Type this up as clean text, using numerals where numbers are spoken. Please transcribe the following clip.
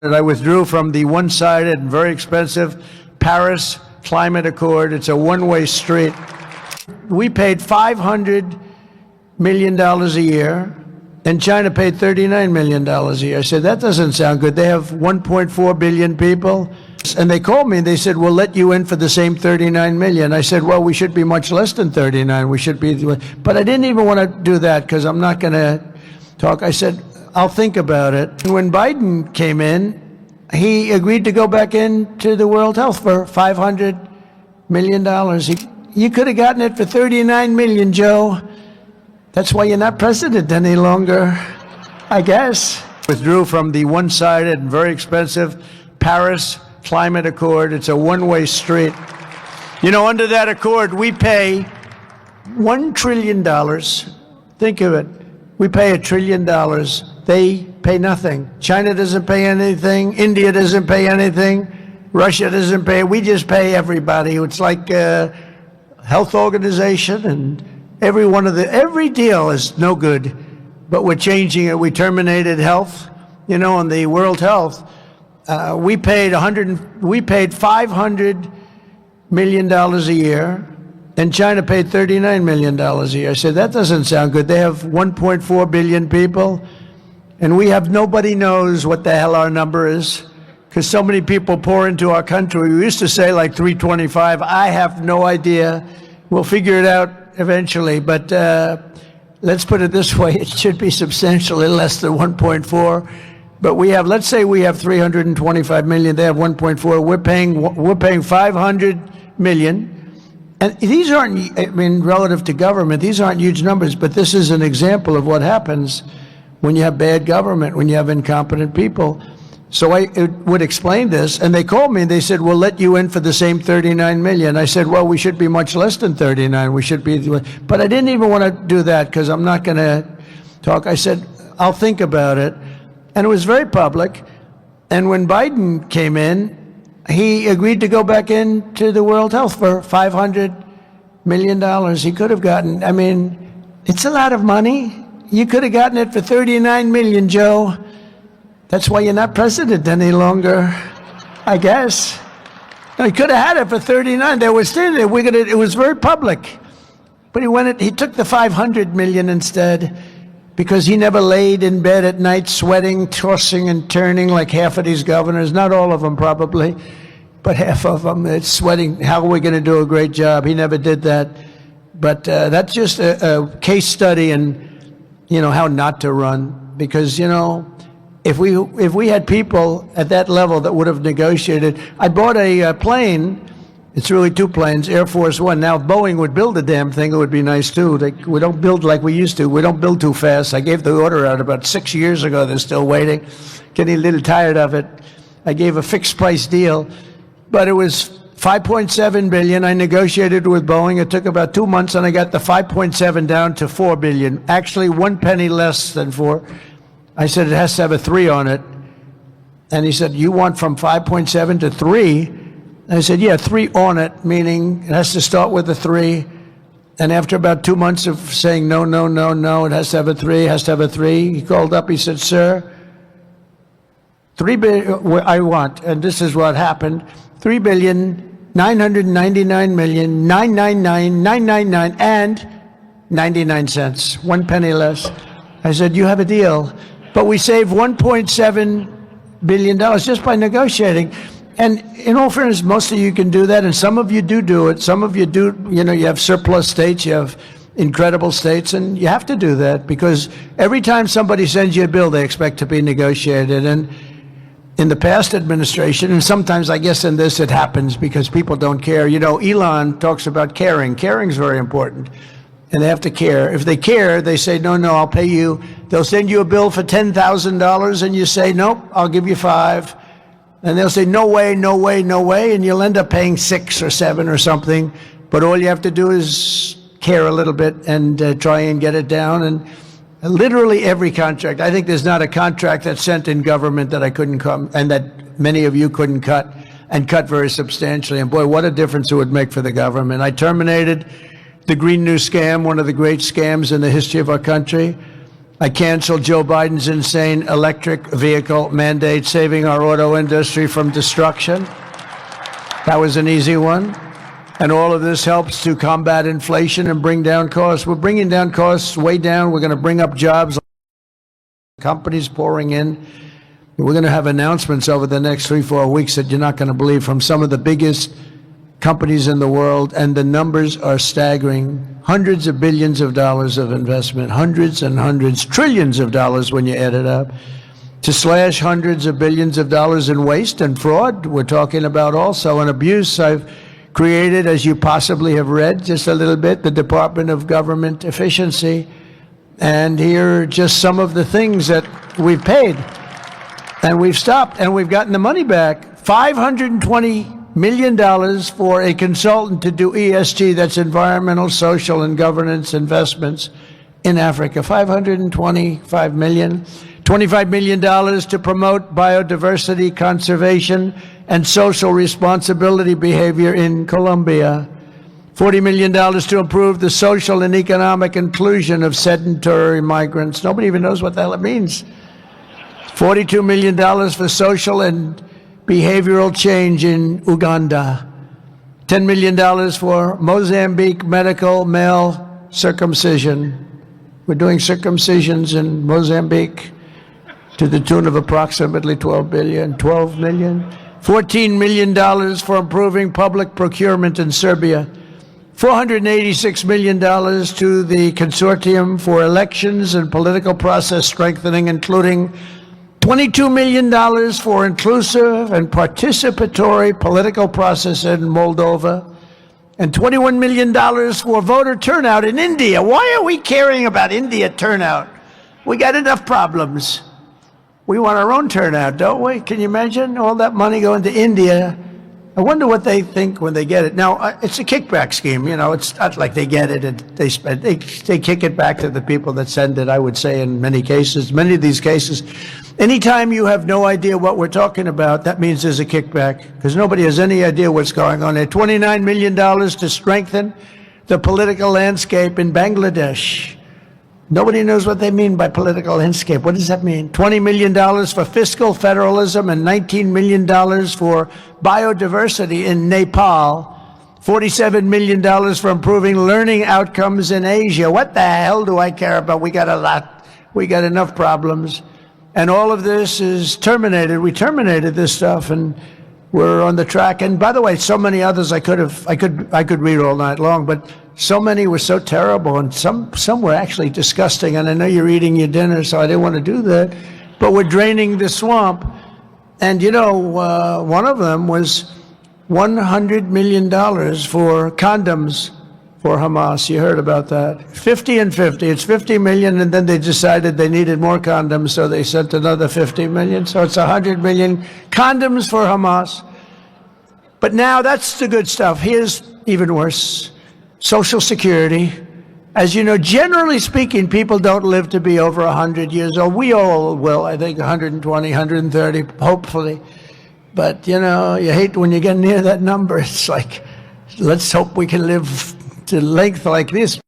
I withdrew from the one-sided and very expensive Paris Climate Accord. It's a one-way street. We paid $500 million a year, and China paid $39 million a year. I said, that doesn't sound good. They have 1.4 billion people. And they called me and they said, we'll let you in for the same 39 million. I said, well, we should be much less than 39. We should be, but I didn't even want to do that because I'm not going to talk. I said, I'll think about it. When Biden came in, he agreed to go back into the World Health for $500 million. You could have gotten it for 39 million, Joe. That's why you're not president any longer, I guess. Withdrew from the one-sided and very expensive Paris Climate Accord. It's a one-way street. You know, under that accord, we pay $1 trillion. Think of it. We pay $1 trillion. They pay nothing. China doesn't pay anything. India doesn't pay anything. Russia doesn't pay. We just pay everybody. It's like a health organization, and every deal is no good. But we're changing it. We terminated health. You know, on the World Health, we paid $500 million a year, and China paid $39 million a year. I said, that doesn't sound good. They have 1.4 billion people, and we have nobody knows what the hell our number is because so many people pour into our country. We used to say like 325. I have no idea. We'll figure it out eventually, but let's put it this way. It should be substantially less than 1.4. But we have, let's say we have 325 million, they have 1.4, we're paying 500 million. And these aren't, I mean, relative to government, these aren't huge numbers, but this is an example of what happens when you have bad government, when you have incompetent people. So I would explain this, and they called me and they said, we'll let you in for the same 39 million. I said, well, we should be much less than 39. We should be, but I didn't even want to do that because I'm not going to talk. I said, I'll think about it. And it was very public. And when Biden came in, he agreed to go back into the World Health for $500 million. He could have gotten, I mean, it's a lot of money. You could have gotten it for 39 million, Joe. That's why you're not president any longer, I guess. No, he could have had it for 39. They were standing there. It was very public. But he took the 500 million instead because he never laid in bed at night sweating, tossing and turning like half of these governors. Not all of them probably, but half of them. It's sweating. How are we going to do a great job? He never did that. But that's just a case study in, you know, how not to run. Because, you know, if we had people at that level that would have negotiated. I bought a plane. It's really two planes, Air Force One. Now, if Boeing would build the damn thing, it would be nice too. We don't build like we used to. We don't build too fast. I gave the order out about 6 years ago. They're still waiting. Getting a little tired of it. I gave a fixed price deal, but it was $5.7 billion. I negotiated with Boeing. It took about 2 months, and I got the 5.7 down to $4 billion. Actually, 1 penny less than 4. I said, it has to have a 3 on it. And he said, you want from 5.7 to 3? I said, yeah, 3 on it, meaning it has to start with a 3. And after about 2 months of saying, no, no, no, no, it has to have a 3, has to have a 3, he called up, he said, sir, $3 billion, I want, and this is what happened, $3,999,999,999 and 99 cents, 1 penny less. I said, you have a deal. But we saved $1.7 billion just by negotiating. And in all fairness, most of you can do that, and some of you do it. Some of you do, you know, you have surplus states, you have incredible states, and you have to do that because every time somebody sends you a bill, they expect to be negotiated. And in the past administration, and sometimes I guess in this it happens because people don't care. You know, Elon talks about caring. Caring is very important. And they have to care. If they care, they say, no, no, I'll pay you. They'll send you a bill for $10,000 and you say, nope, I'll give you 5. And they'll say, no way, no way, no way. And you'll end up paying 6 or 7 or something. But all you have to do is care a little bit and try and get it down. And literally every contract, I think there's not a contract that's sent in government that I couldn't come, and that many of you couldn't cut, and cut very substantially. And boy, what a difference it would make for the government. I terminated the Green New Scam, one of the great scams in the history of our country. I canceled Joe Biden's insane electric vehicle mandate, saving our auto industry from destruction. That was an easy one. And all of this helps to combat inflation and bring down costs. We're bringing down costs way down. We're going to bring up jobs. Companies pouring in. We're going to have announcements over the next 3-4 weeks that you're not going to believe from some of the biggest companies in the world, and the numbers are staggering. Hundreds of billions of dollars of investment, hundreds and hundreds, trillions of dollars when you add it up, to slash hundreds of billions of dollars in waste and fraud. We're talking about also an abuse. I've created, as you possibly have read just a little bit, the Department of Government Efficiency. And here are just some of the things that we've paid. And we've stopped, and we've gotten the money back. $520 million for a consultant to do ESG, that's environmental, social, and governance investments in Africa. $525 million. $25 million to promote biodiversity conservation and social responsibility behavior in Colombia. $40 million to improve the social and economic inclusion of sedentary migrants. Nobody even knows what the hell it means. $42 million for social and behavioral change in Uganda. $10 million for Mozambique medical male circumcision. We're doing circumcisions in Mozambique to the tune of approximately $12 million. $14 million for improving public procurement in Serbia. $486 million to the Consortium for Elections and Political Process Strengthening, including $22 million for inclusive and participatory political process in Moldova, and $21 million for voter turnout in India. Why are we caring about India turnout? We got enough problems. We want our own turnout, don't we? Can you imagine all that money going to India? I wonder what they think when they get it. Now, it's a kickback scheme. You know, it's not like they get it and they spend. They kick it back to the people that send it, I would say, in many cases. Many of these cases, anytime you have no idea what we're talking about, that means there's a kickback, because nobody has any idea what's going on there. $29 million to strengthen the political landscape in Bangladesh. Nobody knows what they mean by political landscape. What does that mean? $20 million for fiscal federalism and $19 million for biodiversity in Nepal. $47 million for improving learning outcomes in Asia. What the hell do I care about? We got a lot. We got enough problems. And all of this is terminated. We terminated this stuff, and we're on the track. And by the way, so many others I could read all night long, but so many were so terrible, and some were actually disgusting. And I know you're eating your dinner, so I didn't want to do that. But we're draining the swamp. And, you know, one of them was $100 million for condoms for Hamas. You heard about that. 50 and 50. It's 50 million, and then they decided they needed more condoms, so they sent another 50 million. So it's 100 million condoms for Hamas. But now that's the good stuff. Here's even worse. Social Security. As you know, generally speaking, people don't live to be over 100 years old. We all will, I think, 120, 130, hopefully. But, you know, you hate when you get near that number. It's like, let's hope we can live to length like this.